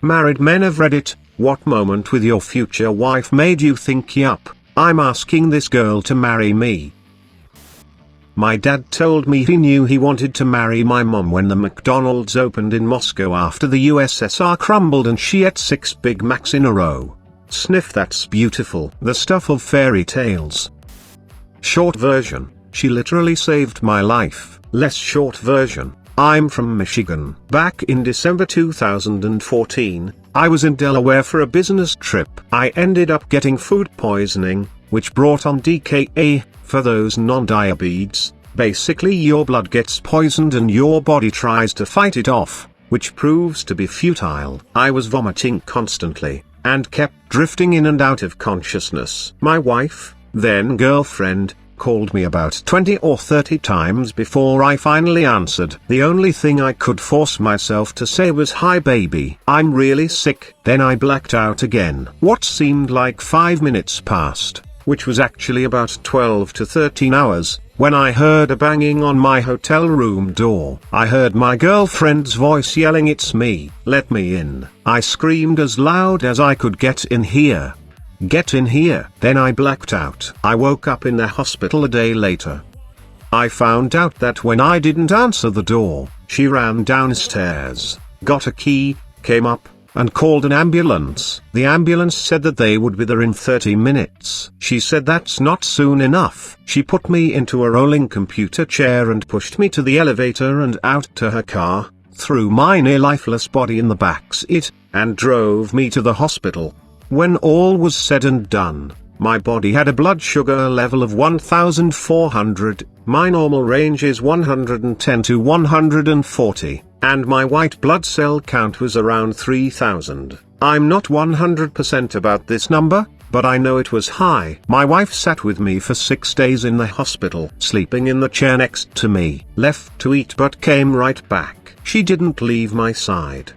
Married men of Reddit, what moment with your future wife made you think yup, I'm asking this girl to marry me? My dad told me he knew he wanted to marry my mom when the McDonald's opened in Moscow after the USSR crumbled and she ate 6 Big Macs in a row. Sniff, that's beautiful. The stuff of fairy tales. Short version, she literally saved my life. Less short version, I'm from Michigan. Back in December 2014, I was in Delaware for a business trip. I ended up getting food poisoning, which brought on DKA. For those non-diabetes, basically your blood gets poisoned and your body tries to fight it off, which proves to be futile. I was vomiting constantly, and kept drifting in and out of consciousness. My wife, then girlfriend, called me about 20 or 30 times before I finally answered. The only thing I could force myself to say was, "Hi baby, I'm really sick." Then I blacked out again. What seemed like 5 minutes passed, which was actually about 12 to 13 hours, when I heard a banging on my hotel room door. I heard my girlfriend's voice yelling, "It's me, let me in." I screamed as loud as I could, "Get in here. Get in here." Then I blacked out. I woke up in the hospital a day later. I found out that when I didn't answer the door, she ran downstairs, got a key, came up, and called an ambulance. The ambulance said that they would be there in 30 minutes. She said that's not soon enough. She put me into a rolling computer chair and pushed me to the elevator and out to her car, threw my near lifeless body in the back seat, and drove me to the hospital. When all was said and done, my body had a blood sugar level of 1,400, my normal range is 110 to 140. And my white blood cell count was around 3,000. I'm not 100% about this number, but I know it was high. My wife sat with me for 6 days in the hospital, sleeping in the chair next to me, left to eat but came right back. She didn't leave my side.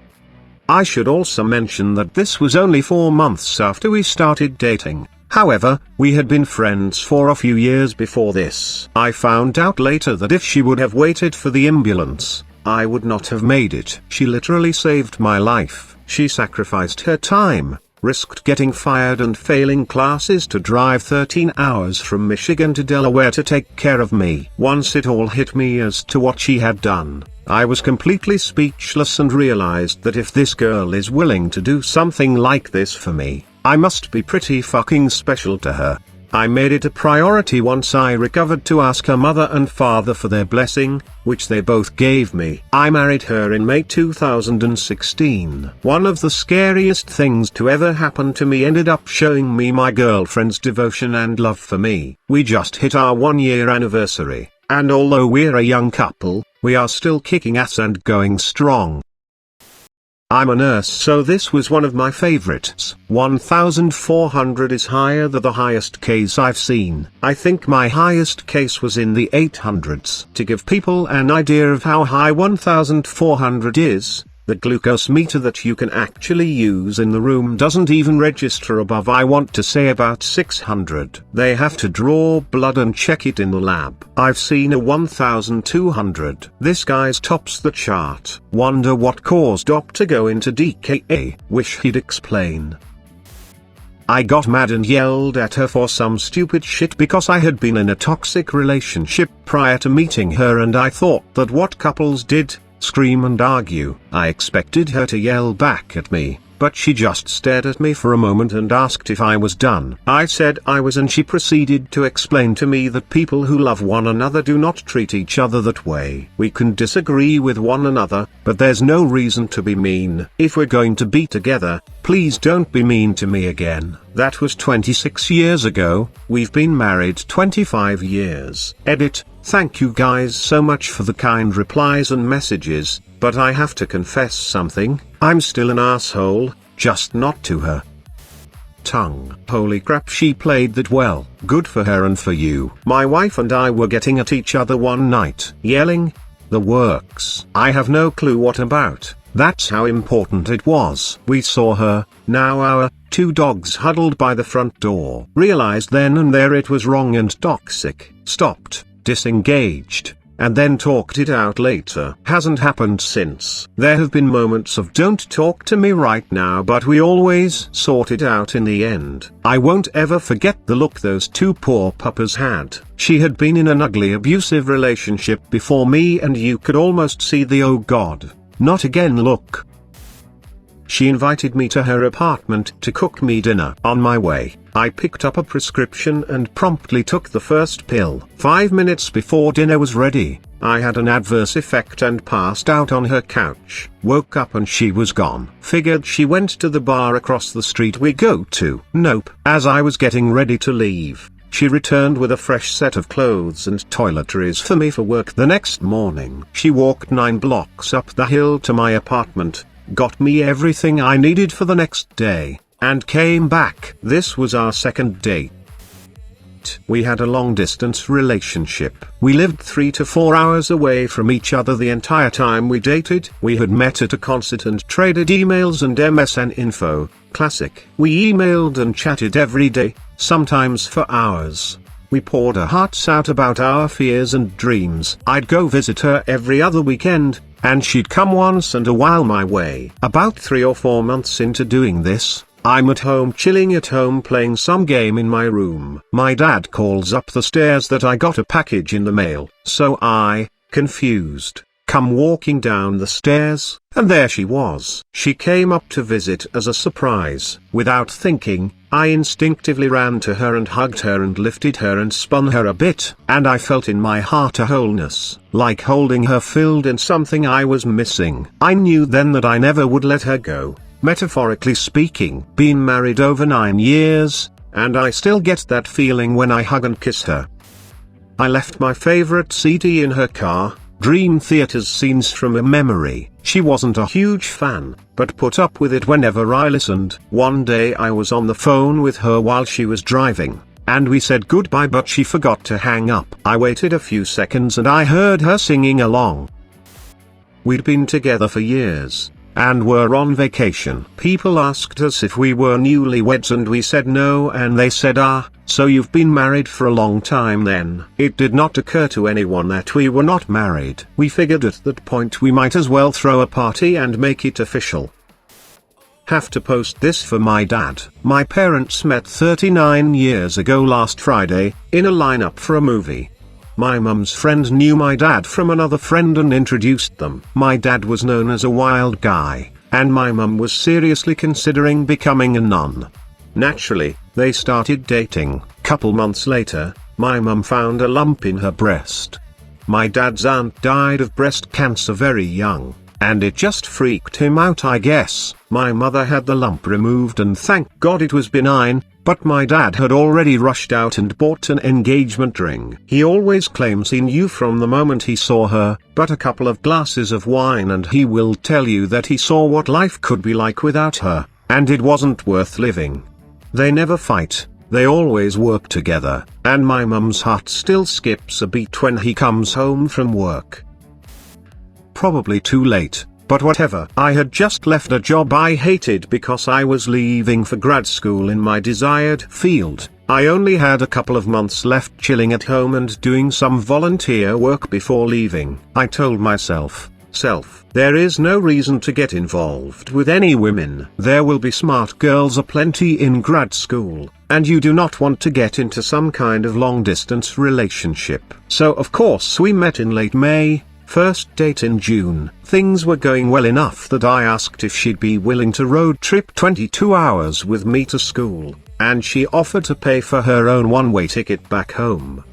I should also mention that this was only 4 months after we started dating. However, we had been friends for a few years before this. I found out later that if she would have waited for the ambulance, I would not have made it. She literally saved my life. She sacrificed her time, risked getting fired and failing classes to drive 13 hours from Michigan to Delaware to take care of me. Once it all hit me as to what she had done, I was completely speechless and realized that if this girl is willing to do something like this for me, I must be pretty fucking special to her. I made it a priority once I recovered to ask her mother and father for their blessing, which they both gave me. I married her in May 2016. One of the scariest things to ever happen to me ended up showing me my girlfriend's devotion and love for me. We just hit our 1-year anniversary, and although we're a young couple, we are still kicking ass and going strong. I'm a nurse, so this was one of my favorites. 1,400 is higher than the highest case I've seen. I think my highest case was in the 800s. To give people an idea of how high 1,400 is, the glucose meter that you can actually use in the room doesn't even register above, I want to say, about 600. They have to draw blood and check it in the lab. I've seen a 1,200. This guy's tops the chart. Wonder what caused Op to go into DKA. Wish he'd explain. I got mad and yelled at her for some stupid shit because I had been in a toxic relationship prior to meeting her, and I thought that what couples did, scream and argue. I expected her to yell back at me, but she just stared at me for a moment and asked if I was done. I said I was, and she proceeded to explain to me that people who love one another do not treat each other that way. We can disagree with one another, but there's no reason to be mean. If we're going to be together, please don't be mean to me again. That was 26 years ago, we've been married 25 years. Edit. Thank you guys so much for the kind replies and messages, but I have to confess something, I'm still an asshole, just not to her. Tongue. Holy crap, she played that well. Good for her and for you. My wife and I were getting at each other one night, yelling the works. I have no clue what about. That's how important it was. We saw her, now our 2 dogs huddled by the front door. Realized then and there it was wrong and toxic. Stopped. Disengaged. and then talked it out later. Hasn't happened since. There have been moments of don't talk to me right now, but we always sort it out in the end. I won't ever forget the look those two poor puppies had. She had been in an ugly abusive relationship before me, and you could almost see the "oh God, not again" look. She invited me to her apartment to cook me dinner. On my way, I picked up a prescription and promptly took the first pill. 5 minutes before dinner was ready, I had an adverse effect and passed out on her couch. Woke up and she was gone. Figured she went to the bar across the street we go to. Nope. As I was getting ready to leave, she returned with a fresh set of clothes and toiletries for me for work the next morning. She walked 9 blocks up the hill to my apartment, got me everything I needed for the next day, and came back. This was our second date. We had a long-distance relationship. We lived 3 to 4 hours away from each other the entire time we dated. We had met at a concert and traded emails and MSN info. Classic. We emailed and chatted every day, sometimes for hours. We poured our hearts out about our fears and dreams. I'd go visit her every other weekend, and she'd come once in a while my way. About 3 or 4 months into doing this, I'm at home chilling at home playing some game in my room. My dad calls up the stairs that I got a package in the mail. So I, confused, come walking down the stairs, and there she was. She came up to visit as a surprise. Without thinking, I instinctively ran to her and hugged her and lifted her and spun her a bit. And I felt in my heart a wholeness, like holding her filled in something I was missing. I knew then that I never would let her go. Metaphorically speaking, been married over 9 years, and I still get that feeling when I hug and kiss her. I left my favorite CD in her car, Dream Theater's Scenes from a Memory. She wasn't a huge fan, but put up with it whenever I listened. One day I was on the phone with her while she was driving, and we said goodbye, but she forgot to hang up. I waited a few seconds and I heard her singing along. We'd been together for years, and were on vacation. People asked us if we were newlyweds and we said no, and they said, so you've been married for a long time then. It did not occur to anyone that we were not married. We figured at that point we might as well throw a party and make it official. Have to post this for my dad. My parents met 39 years ago last Friday, in a lineup for a movie. My mum's friend knew my dad from another friend and introduced them. My dad was known as a wild guy, and my mum was seriously considering becoming a nun. Naturally, they started dating. Couple months later, my mum found a lump in her breast. My dad's aunt died of breast cancer very young, and it just freaked him out, I guess. My mother had the lump removed and thank God it was benign, but my dad had already rushed out and bought an engagement ring. He always claims he knew from the moment he saw her, but a couple of glasses of wine and he will tell you that he saw what life could be like without her, and it wasn't worth living. They never fight, they always work together, and my mum's heart still skips a beat when he comes home from work. Probably too late, but whatever. I had just left a job I hated because I was leaving for grad school in my desired field. I only had a couple of months left chilling at home and doing some volunteer work before leaving. I told myself, there is no reason to get involved with any women. There will be smart girls aplenty in grad school, and you do not want to get into some kind of long-distance relationship. So of course we met in late May. First date in June. Things were going well enough that I asked if she'd be willing to road trip 22 hours with me to school, and she offered to pay for her own one-way ticket back home.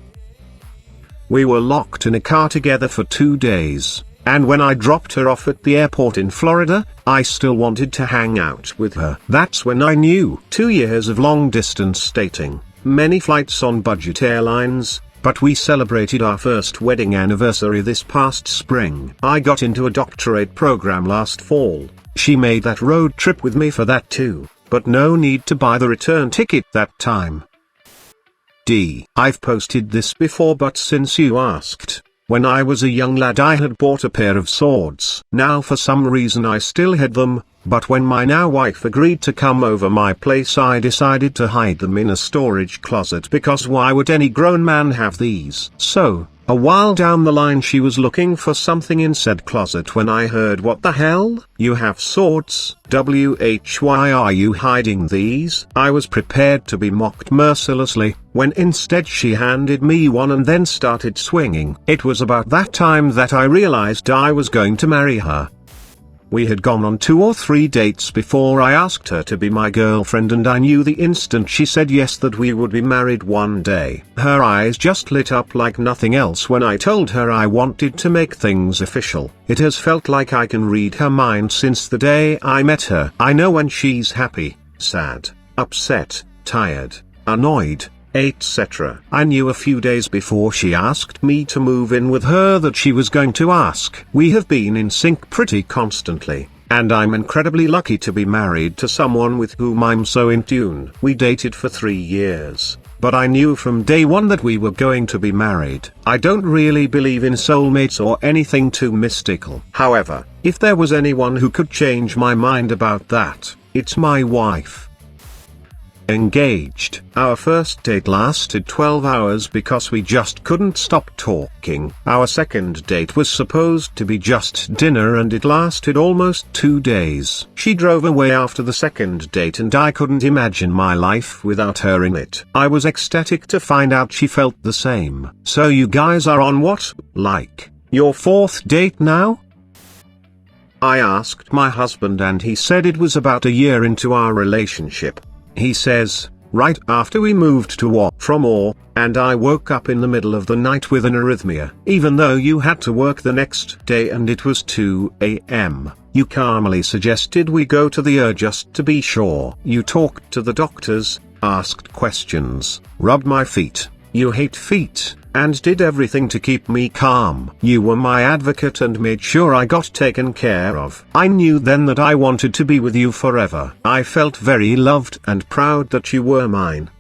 We were locked in a car together for 2 days, and when I dropped her off at the airport in Florida, I still wanted to hang out with her. That's when I knew. 2 years of long-distance dating, many flights on budget airlines, but we celebrated our first wedding anniversary this past spring. I got into a doctorate program last fall. She made that road trip with me for that too, but no need to buy the return ticket that time. I've posted this before, but since you asked, when I was a young lad I had bought a pair of swords. Now for some reason I still had them, but when my now wife agreed to come over my place I decided to hide them in a storage closet because why would any grown man have these? So, A while down the line she was looking for something in said closet when I heard, "What the hell? You have swords? Why are you hiding these?" I was prepared to be mocked mercilessly, when instead she handed me one and then started swinging. It was about that time that I realized I was going to marry her. We had gone on 2 or 3 dates before I asked her to be my girlfriend, and I knew the instant she said yes that we would be married one day. Her eyes just lit up like nothing else when I told her I wanted to make things official. It has felt like I can read her mind since the day I met her. I know when she's happy, sad, upset, tired, annoyed, etc. I knew a few days before she asked me to move in with her that she was going to ask. We have been in sync pretty constantly, and I'm incredibly lucky to be married to someone with whom I'm so in tune. We dated for 3 years, but I knew from day one that we were going to be married. I don't really believe in soulmates or anything too mystical. However, if there was anyone who could change my mind about that, it's my wife. Engaged. Our first date lasted 12 hours because we just couldn't stop talking. Our second date was supposed to be just dinner and it lasted almost 2 days. She drove away after the second date and I couldn't imagine my life without her in it. I was ecstatic to find out she felt the same. So you guys are on what, like, your 4th date now? I asked my husband and he said it was about a year into our relationship. He says, right after we moved to from and I woke up in the middle of the night with an arrhythmia. Even though you had to work the next day and it was 2 a.m., you calmly suggested we go to the just to be sure. You talked to the doctors, asked questions, rubbed my feet, you hate feet, and did everything to keep me calm. You were my advocate and made sure I got taken care of. I knew then that I wanted to be with you forever. I felt very loved and proud that you were mine.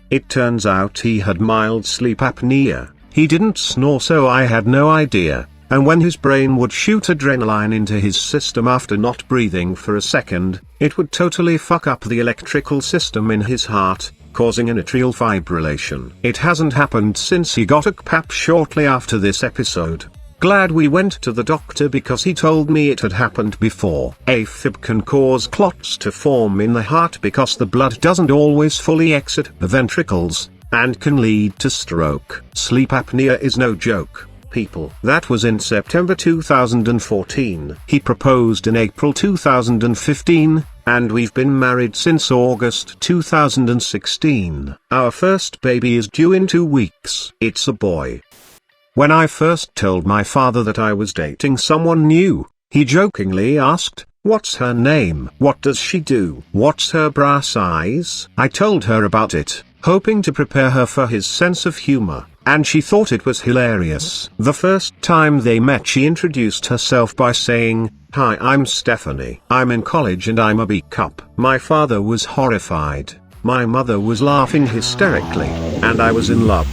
It turns out he had mild sleep apnea. He didn't snore, so I had no idea. And when his brain would shoot adrenaline into his system after not breathing for a second, it would totally fuck up the electrical system in his heart, causing an atrial fibrillation. It hasn't happened since he got a CPAP shortly after this episode. Glad we went to the doctor because he told me it had happened before. AFib can cause clots to form in the heart because the blood doesn't always fully exit the ventricles, and can lead to stroke. Sleep apnea is no joke, people. That was in September 2014. He proposed in April 2015. And we've been married since August 2016. Our first baby is due in 2 weeks. It's a boy. When I first told my father that I was dating someone new, he jokingly asked, "What's her name? What does she do? What's her bra size?" I told her about it, hoping to prepare her for his sense of humor, and she thought it was hilarious. The first time they met, she introduced herself by saying, "Hi, I'm Stephanie. I'm in college and I'm a B cup." My father was horrified, my mother was laughing hysterically, and I was in love.